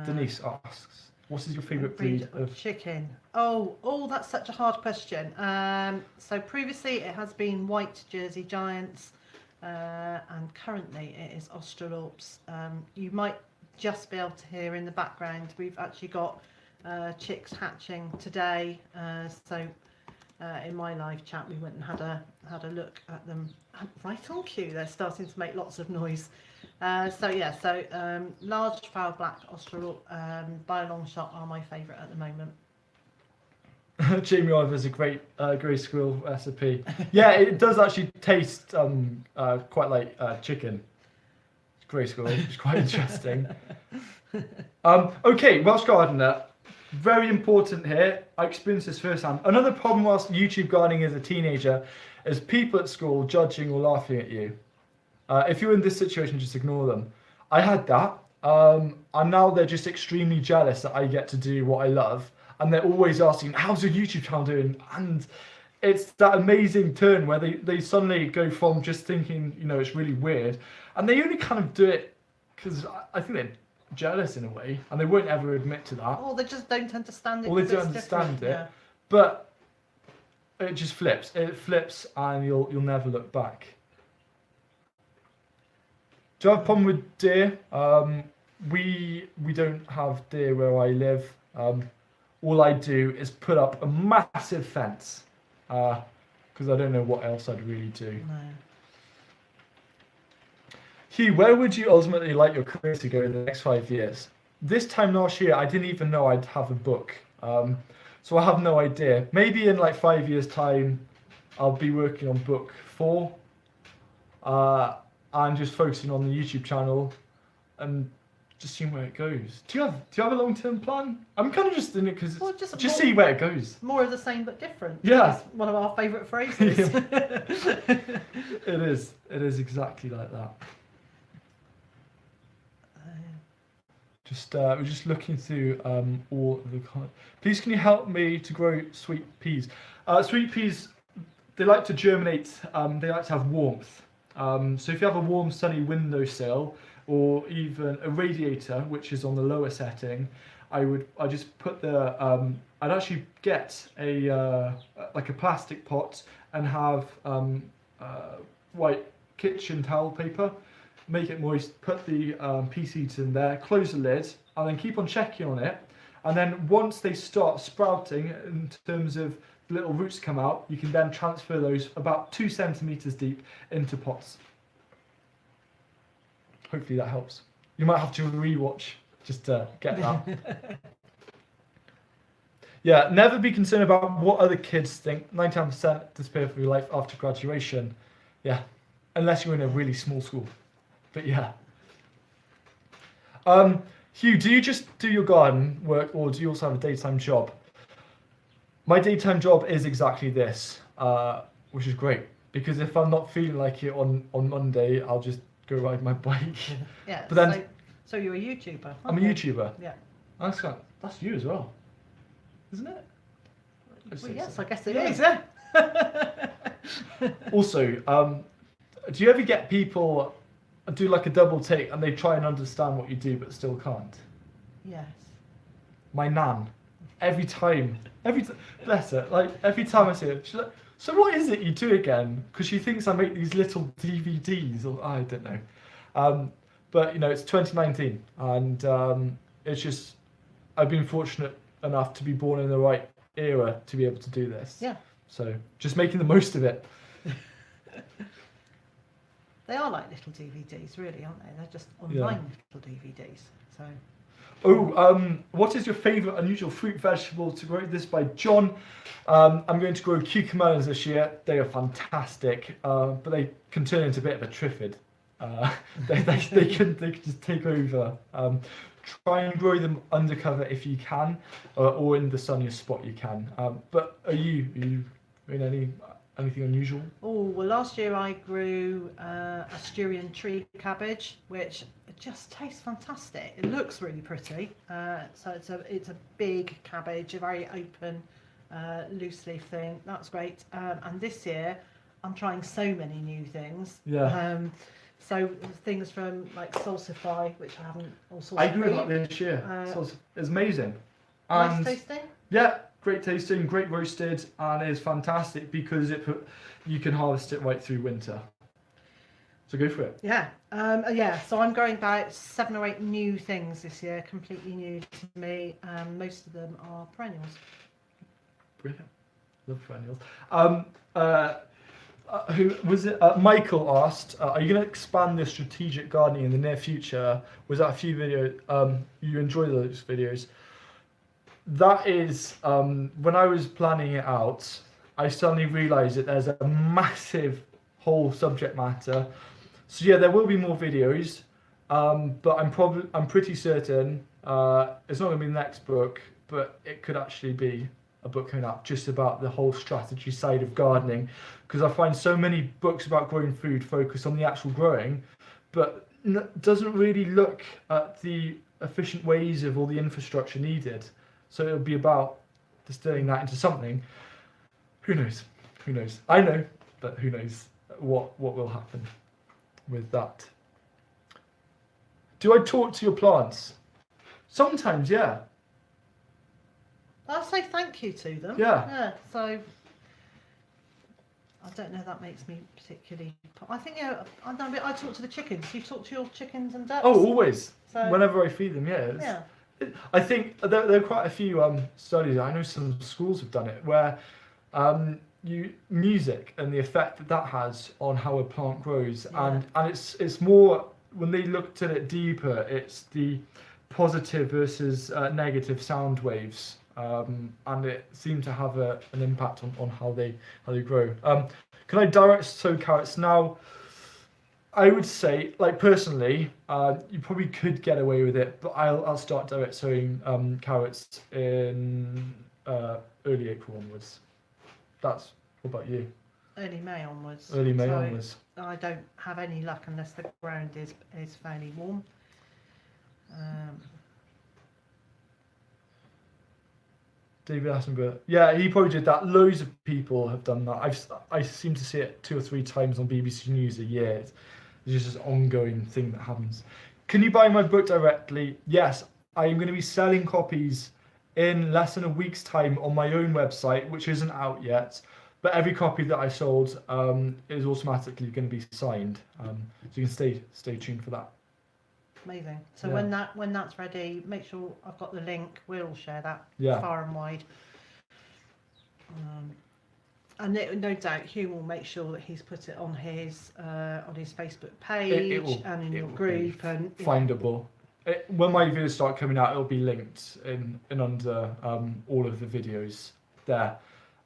Denise asks, what is your favourite breed of chicken? Oh, that's such a hard question. So previously it has been white Jersey Giants, and currently it is Australorps. You might just be able to hear in the background, we've actually got chicks hatching today. So in my live chat, we went and had a look at them right on cue. They're starting to make lots of noise. So large foul black Australorp by a long shot are my favourite at the moment. Jamie Oliver's a great grey squirrel recipe. Yeah, it does actually taste quite like chicken. Grey squirrel, which is quite interesting. Okay, Welsh Gardener. Very important here. I experienced this firsthand. Another problem whilst YouTube gardening as a teenager is people at school judging or laughing at you. If you're in this situation, just ignore them. I had that. And now they're just extremely jealous that I get to do what I love. And they're always asking, how's your YouTube channel doing? And it's that amazing turn where they suddenly go from just thinking, it's really weird. And they only kind of do it because I think they're jealous in a way. And they won't ever admit to that. Or they just don't understand it. Or they don't understand it. Yeah. But it just flips. It flips and you'll never look back. Do you have a problem with deer? We don't have deer where I live. All I do is put up a massive fence because I don't know what else I'd really do. No. Hugh, where would you ultimately like your career to go in the next 5 years? This time last year, I didn't even know I'd have a book. So I have no idea. Maybe in like 5 years' time, I'll be working on book 4 and just focusing on the YouTube channel and just seeing where it goes. Do you have a long-term plan? I'm kind of just in it because just see where it goes. More of the same but different. Yeah. It's one of our favourite phrases. It is exactly like that. We're just looking through all of the comments. Please, can you help me to grow sweet peas? Sweet peas, they like to germinate. They like to have warmth. So if you have a warm, sunny windowsill or even a radiator, which is on the lower setting, I just put I'd actually get a plastic pot and have white kitchen towel paper. Make it moist, put the pea seeds in there, close the lid, and then keep on checking on it. And then once they start sprouting, in terms of the little roots come out, you can then transfer those about 2 centimeters deep into pots. Hopefully that helps. You might have to rewatch just to get that. Yeah, never be concerned about what other kids think. 99% disappear from your life after graduation. Yeah, unless you're in a really small school. But yeah. Hugh, do you just do your garden work or do you also have a daytime job? My daytime job is exactly this, which is great. Because if I'm not feeling like it on Monday, I'll just go ride my bike. Yeah, but then, so you're a YouTuber. I'm a YouTuber. Yeah. That's you as well, isn't it? Well, yes, I guess it is, yeah. Also, do you ever get people do like a double take and they try and understand what you do but still can't? Yes. My nan, every time, bless her, like every time I see her, she's like, so what is it you do again? Because she thinks I make these little DVDs, or I don't know. But it's 2019 and it's just, I've been fortunate enough to be born in the right era to be able to do this. Yeah. So just making the most of it. They are like little DVDs, really, aren't they? They're just online little DVDs. So. Oh, what is your favourite unusual fruit vegetable to grow? This by John. I'm going to grow cucumbers this year. They are fantastic, but they can turn into a bit of a triffid. They can just take over. try and grow them undercover if you can, or in the sunniest spot you can. But are you in anything unusual? Oh, well, last year I grew Asturian tree cabbage, which just tastes fantastic. It looks really pretty. So it's a big cabbage, a very open, loose leaf thing. That's great. And this year I'm trying so many new things. Yeah. So things from like salsify, which I haven't. I grew that this year. So it's amazing. And Nice tasting. yeah, great tasting, great roasted, and it's fantastic because you can harvest it right through winter. So go for it. Yeah, so I'm growing about 7 or 8 new things this year, completely new to me. Most of them are perennials. Brilliant. Love perennials. Who was it? Michael asked, "Are you going to expand this strategic gardening in the near future?" Was that a few videos? You enjoy those videos? That is, when I was planning it out, I suddenly realised that there's a massive whole subject matter. So yeah, there will be more videos, but I'm pretty certain it's not going to be the next book, but it could actually be a book coming up just about the whole strategy side of gardening, because I find so many books about growing food focus on the actual growing, but doesn't really look at the efficient ways of all the infrastructure needed. So it'll be about distilling that into something. Who knows? Who knows? I know, but who knows what will happen with that. Do I talk to your plants? Sometimes, yeah. I'll say thank you to them. Yeah. So I don't know if that makes me particularly. I think I talk to the chickens. You talk to your chickens and ducks. Oh, always. So, whenever I feed them, yeah. Yeah. I think there are quite a few studies. I know some schools have done it where music and the effect that has on how a plant grows, and it's more when they looked at it deeper. It's the positive versus negative sound waves. And it seemed to have an impact on how they grow. Can I direct sow carrots now? I would say, like personally, you probably could get away with it, but I'll start direct sowing carrots in early April onwards. What about you? Early May onwards. Early May onwards. I don't have any luck unless the ground is fairly warm. David Attenborough. Yeah, he probably did that. Loads of people have done that. I seem to see it 2 or 3 times on BBC News a year. It's just an ongoing thing that happens. Can you buy my book directly? Yes, I am going to be selling copies in less than a week's time on my own website, which isn't out yet. But every copy that I sold is automatically going to be signed. So you can stay tuned for that. Amazing. So when that's ready, make sure I've got the link. We'll share that far and wide. And no doubt Hugh will make sure that he's put it on his Facebook page and in your group and findable. When my videos start coming out, it'll be linked in under all of the videos there.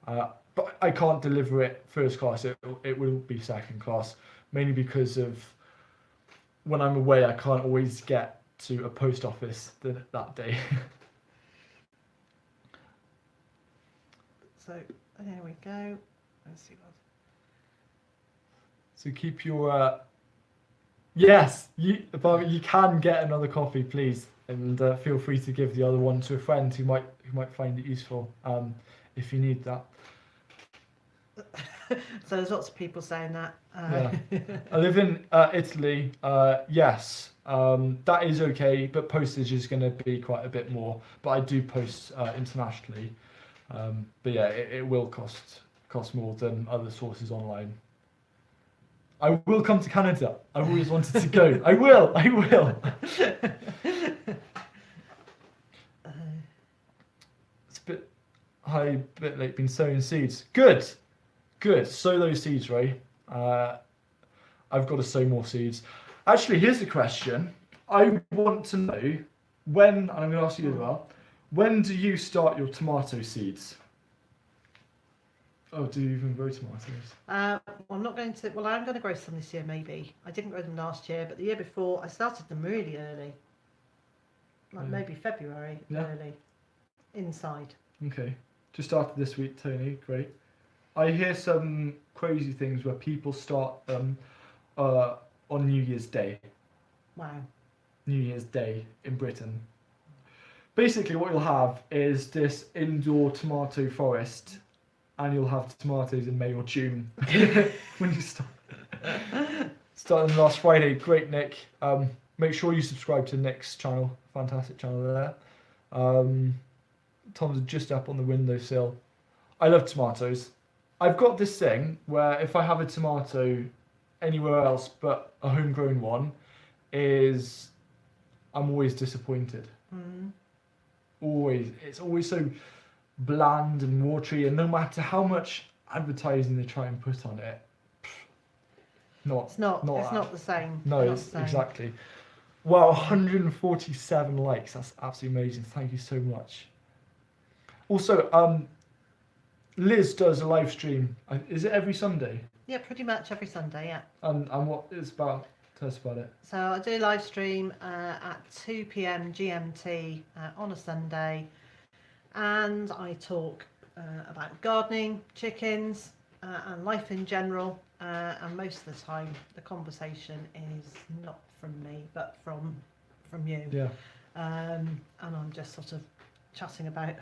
But I can't deliver it first class. It will be second class, mainly because of when I'm away, I can't always get to a post office that day. So there we go. Let's see what. So keep your yes, you can get another copy, please, and feel free to give the other one to a friend who might find it useful if you need that. So there's lots of people saying that. Yeah. I live in Italy. Yes, that is okay, but postage is going to be quite a bit more. But I do post internationally. But yeah, it will cost more than other sources online. I will come to Canada. I've always wanted to go. I will. It's a bit high, a bit late. Been sowing seeds. Good. Sow those seeds, Ray. I've got to sow more seeds. Actually, here's the question. I want to know when, and I'm going to ask you as well, when do you start your tomato seeds? Oh, do you even grow tomatoes? I'm not going to. Well, I'm going to grow some this year, maybe. I didn't grow them last year, but the year before, I started them really early. like maybe February early, inside. Okay, just after this week, Tony. Great. I hear some crazy things where people start them on New Year's Day. Wow. New Year's Day in Britain. Basically, what you'll have is this indoor tomato forest, and you'll have tomatoes in May or June when you start. Starting last Friday. Great, Nick. Make sure you subscribe to Nick's channel. Fantastic channel there. Tom's just up on the windowsill. I love tomatoes. I've got this thing where if I have a tomato anywhere else but a homegrown one, I'm always disappointed. Always. It's always so bland and watery, and no matter how much advertising they try and put on it, it's not the same. No, it's exactly. Wow, 147 likes. That's absolutely amazing. Thank you so much. Also, Liz does a live stream. Is it every Sunday? Yeah, pretty much every Sunday, yeah. And what it's about? Tell us about it. So I do live stream at 2 p.m. GMT on a Sunday, and I talk about gardening, chickens, and life in general. And most of the time, the conversation is not from me, but from you. Yeah. And I'm just sort of chatting about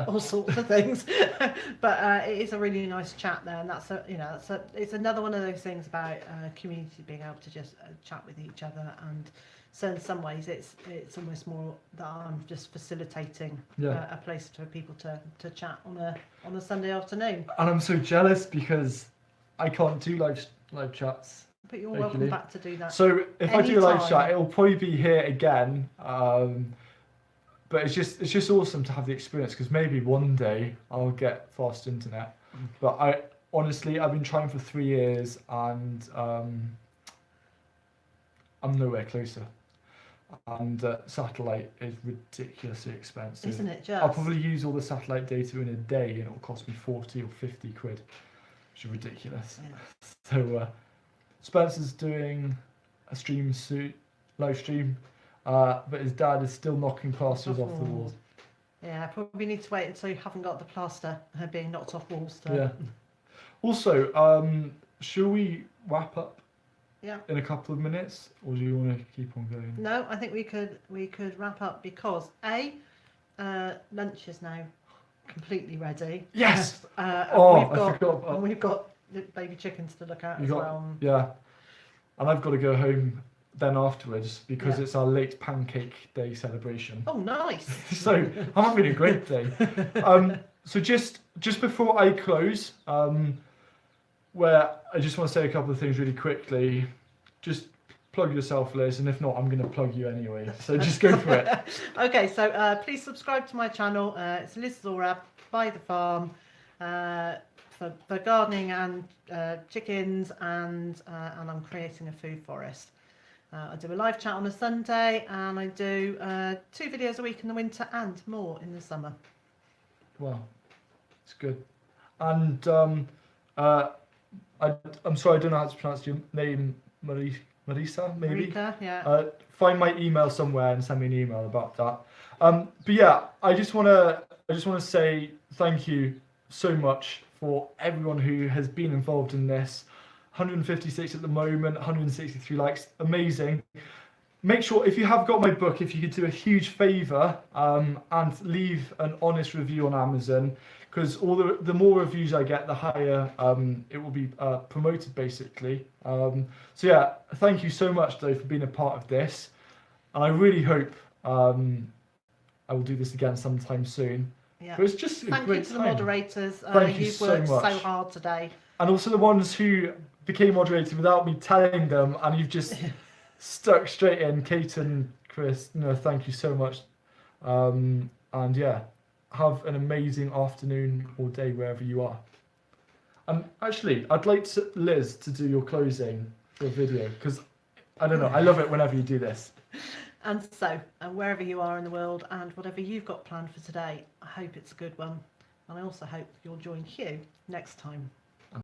all sorts of things. But it is a really nice chat there, and it's another one of those things about community being able to just chat with each other. And so in some ways, it's almost more that I'm just facilitating a place for people to chat on a Sunday afternoon. And I'm so jealous because I can't do live chats. But you're welcome back to do that. So if I do a live chat, it'll probably be here again. But it's just awesome to have the experience, because maybe one day I'll get fast internet. But I've been trying for 3 years, and I'm nowhere closer. And satellite is ridiculously expensive. Isn't it just? I'll probably use all the satellite data in a day, and it'll cost me 40 or 50 quid, which is ridiculous. Yeah. So Spencer's doing a live stream. But his dad is still knocking plasters off the walls. Yeah, probably need to wait until you haven't got the plaster being knocked off walls. Yeah. Also, shall we wrap up? Yeah. In a couple of minutes, or do you want to keep on going? No, I think we could wrap up because lunch is now completely ready. Yes. I forgot. And we've got the baby chickens to look at as well. Yeah. And I've got to go home then afterwards because it's our late pancake day celebration. Oh, nice. So I'm having a great day. So just before I close, where I just want to say a couple of things really quickly. Just plug yourself, Liz, and if not, I'm going to plug you anyway. So just go for it. Okay, so please subscribe to my channel. It's Liz Zorab by the farm for gardening and chickens, and I'm creating a food forest. I do a live chat on a Sunday, and I do 2 videos a week in the winter and more in the summer. Wow, it's good. And I'm sorry, I don't know how to pronounce your name, Marisa, maybe? Marika, yeah. Find my email somewhere and send me an email about that. But yeah, I just want to say thank you so much for everyone who has been involved in this. 156 at the moment, 163 likes, amazing. Make sure, if you have got my book, if you could do a huge favour and leave an honest review on Amazon, because all the more reviews I get, the higher it will be promoted, basically. So yeah, thank you so much, though, for being a part of this. And I really hope I will do this again sometime soon. Yeah. But it's just a Thank great you to time. the moderators. Thank you You've so worked much. so hard today. And also the ones who became moderated without me telling them, and you've just stuck straight in. Kate and Chris, thank you so much. And yeah, have an amazing afternoon or day wherever you are. Actually, I'd like Liz to do your closing for a video, because I don't know, I love it whenever you do this. And so, wherever you are in the world and whatever you've got planned for today, I hope it's a good one. And I also hope you'll join Hugh next time.